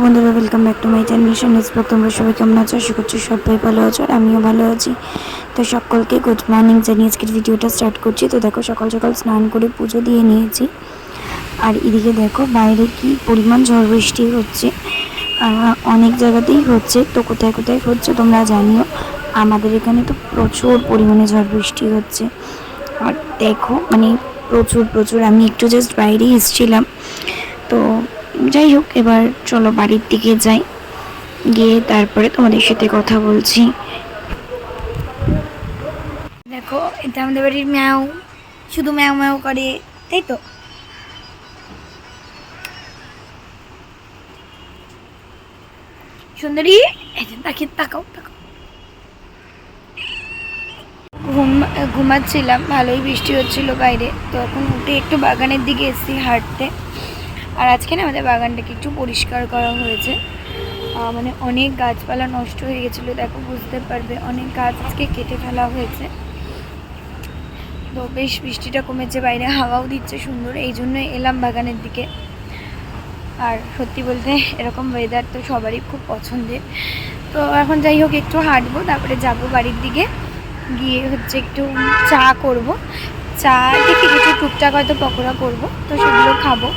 বন্ধুরা, welcome back to my channel Shani's blog. তোমরা সবাই কেমন আছো? আশা করছি সবাই ভালো আছো আর আমিও ভালো আছি। তো সকলকে গুড মর্নিং জানিয়ে আজকের ভিডিওটা স্টার্ট করছি। তো দেখো, সকাল সকাল স্নান করে পুজো দিয়ে নিয়েছি। আর এদিকে দেখো বাইরে কি পরিমাণ ঝড় বৃষ্টি হচ্ছে, অনেক জায়গাতেই হচ্ছে। তো কোথায় কোথায় হচ্ছে তোমরা জানিও। আমাদের এখানে তো প্রচুর পরিমাণে ঝড় বৃষ্টি হচ্ছে। আর দেখো মানে প্রচুর আমি একটু জাস্ট বাইরে এসেছিলাম। তো যাই হোক, এবার চলো বাড়ির দিকে যাই, গিয়ে তারপরে তোমাদের সাথে কথা বলছি। দেখো, এটা আমাদের বাড়ির ম্যাও, শুধু ম্যাও ম্যাও করে, তাই তো? সুন্দরী, তাকাও তাকাও। ঘুমাচ্ছিলাম, ভালোই বৃষ্টি হচ্ছিল বাইরে। তো এখন উঠে একটু বাগানের দিকে এসেছি হাঁটতে। আর আজকে না আমাদের বাগানটাকে একটু পরিষ্কার করা হয়েছে। মানে অনেক গাছপালা নষ্ট হয়ে গেছিলো, দেখো বুঝতে পারবে, অনেক গাছ আজকে কেটে ফেলা হয়েছে। তো বেশ বৃষ্টিটা কমেছে, বাইরে হাওয়াও দিচ্ছে সুন্দর, এই জন্য এলাম বাগানের দিকে। আর সত্যি বলতে এরকম ওয়েদার তো সবারই খুব পছন্দের। তো এখন যাই হোক একটু হাঁটবো, তারপরে যাব বাড়ির দিকে, গিয়ে হচ্ছে একটু চা করব। চা থেকে কিছু টুকটাক হয়তো পকোড়া করব, তো সেগুলো খাবো।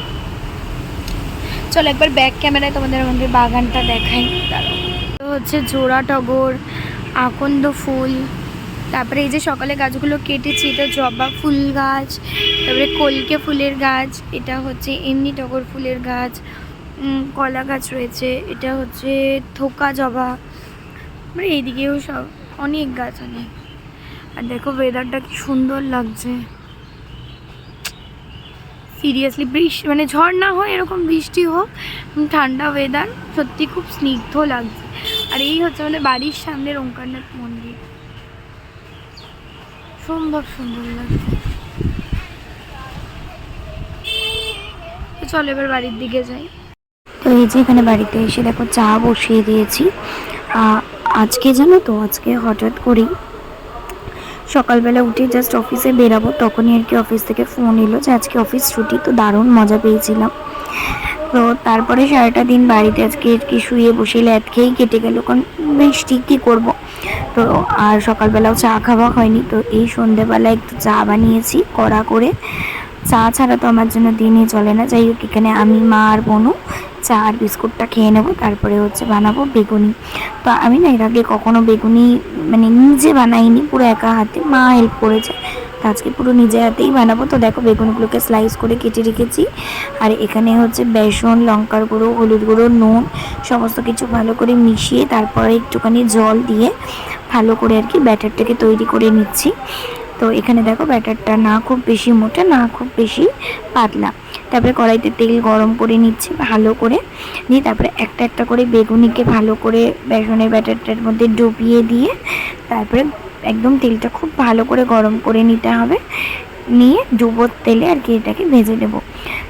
চলো একবার ব্যাক ক্যামেরায় তোমাদের আমাদের বাগানটা দেখাই। তো হচ্ছে জোড়া টগর, আকন্দ ফুল, তারপরে এই যে সকালে গাছগুলো কেটেছি, এটা জবা ফুল গাছ, তারপরে কলকে ফুলের গাছ, এটা হচ্ছে এমনি টগর ফুলের গাছ, কলা গাছ রয়েছে, এটা হচ্ছে থোকা জবা, মানে এইদিকেও সব অনেক গাছ অনেক। আর দেখো ওয়েদারটা কি সুন্দর লাগছে, সিরিয়াসলি। বৃষ্টি মানে ঝড় না হয়, এরকম বৃষ্টি হোক, ঠান্ডা ওয়েদার, সত্যি খুব স্নিগ্ধ লাগছে। আর এই হচ্ছে আমাদের বাড়ির সামনের ওঙ্কারনাথ মন্দির, সম্ভব সুন্দর লাগছে। তো চলো এবার বাড়ির দিকে যাই। তো এই যে এখানে বাড়িতে এসে দেখো চা বসিয়ে দিয়েছি। আজকে জানো তো, আজকে হঠাৎ করেই সকালবেলা উঠে জাস্ট অফিসে বেরাবো, তখনই আর কি অফিস থেকে ফোন এলো যে আজকে অফিস ছুটি। তো দারুণ মজা পেয়েছিলাম। তো তারপরে সারাটা দিন বাড়িতে আজকে কি শুয়ে বসে ল্যাদ খেয়েই কেটে গেল, কারণ বৃষ্টি কী করবো। তো আর সকালবেলাও চা খাওয়া হয়নি। তো এই সন্ধ্যেবেলা একটু চা বানিয়েছি কড়া করে। চা ছাড়া তো আমার জন্য দিনই চলে না। যাই হোক, এখানে আমি, মা আর বোনু চা আর বিস্কুটটা খেয়ে নেবো, তারপরে হচ্ছে বানাবো বেগুনি। তো আমি না এর আগে কখনো বেগুনি মানে নিজে বানাইনি, পুরো একা হাতে, মা হেল্প করেছে। তো আজকে পুরো নিজে হাতেই বানাবো। তো দেখো বেগুনগুলোকে স্লাইস করে কেটে রেখেছি। আর এখানে হচ্ছে বেসন, লঙ্কার গুঁড়ো, হলুদ গুঁড়ো, নুন সমস্ত কিছু ভালো করে মিশিয়ে তারপরে একটুখানি জল দিয়ে ভালো করে আর কি ব্যাটারটাকে তৈরি করে নিচ্ছি। তো এখানে দেখো ব্যাটারটা না খুব বেশি মোটা, না খুব বেশি পাতলা। তারপরে কড়াইতে তেল গরম করে নিচ্ছি ভালো করে, নিয়ে তারপরে একটা একটা করে বেগুনিকে ভালো করে বেসনের ব্যাটারটার মধ্যে ডুবিয়ে দিয়ে তারপরে একদম তেলটা খুব ভালো করে গরম করে নিতে হবে। নিয়ে ডুবোর তেলে আর কি এটাকে ভেজে নেবো।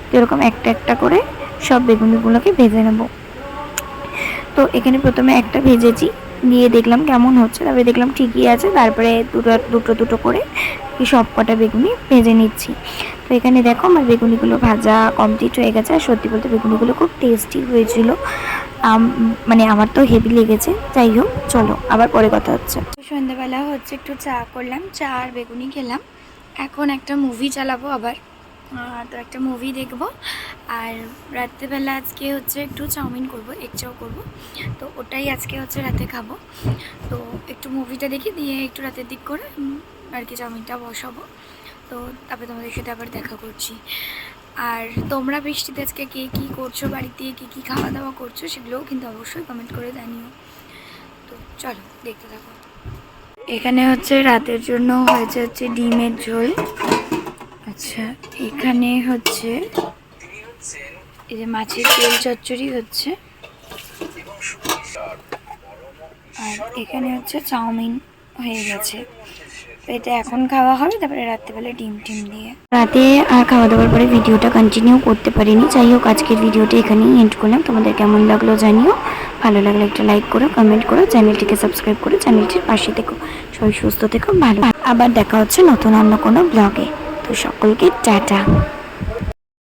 তো এরকম একটা একটা করে সব বেগুনিগুলোকে ভেজে নেব। তো এখানে প্রথমে একটা ভেজেছি, দিয়ে দেখলাম কেমন হচ্ছে, তারপরে দেখলাম ঠিকই আছে। তারপরে দুটো করে সব কটা বেগুনি ভেজে নিচ্ছি। তো এখানে দেখো আমার বেগুনিগুলো ভাজা কমপ্লিট হয়ে গেছে। আর সত্যি বলতে বেগুনিগুলো খুব টেস্টি হয়েছিল, মানে আমার তো হেভি লেগেছে। যাই হোক, চলো আবার পরে কথা হচ্ছে। সন্ধ্যাবেলা হচ্ছে একটু চা করলাম, চা আর বেগুনি খেলাম। এখন একটা মুভি চালাবো আবার, তো একটা মুভি দেখবো। আর রাত্রেবেলা আজকে হচ্ছে একটু চাউমিন করব, এগ চাও করবো। তো ওটাই আজকে হচ্ছে রাতে খাবো। তো একটু মুভিটা দেখি, দিয়ে একটু রাতের দিক করে আর কি চাউমিনটা বসাবো। তো তারপরে তোমাদের সাথে আবার দেখা করছি। আর তোমরা বৃষ্টিতে আজকে কে কী করছো, বাড়িতে কে কী খাওয়া দাওয়া করছো, সেগুলোও কিন্তু অবশ্যই কমেন্ট করে জানিও। তো চলো দেখতে থাকো। এখানে হচ্ছে রাতের জন্য হচ্ছে ডিমের ঝোল। আচ্ছা, এখানে হচ্ছে এই যে মাছের তেল চচ্চড়ি হচ্ছে, আর এখানে হচ্ছে চাউমিন হয়ে গেছে। এটা এখন খাওয়া হবে, তারপরে রাত্রেবেলা ডিম দিয়ে। রাতে আর খাওয়া দাওয়ার পরে ভিডিওটা কন্টিনিউ করতে পারিনি। যাই হোক, আজকের ভিডিওটা এখানেই এন্ড করলাম। তোমাদের কেমন লাগলো জানিও, ভালো লাগলে একটা লাইক করো, কমেন্ট করো, চ্যানেলটিকে সাবস্ক্রাইব করো, চ্যানেলটির পাশে থেকো। সবাই সুস্থ থেকো, ভালো। আবার দেখা হচ্ছে নতুন অন্য কোনো ব্লগে। তো সকলকে টাটা।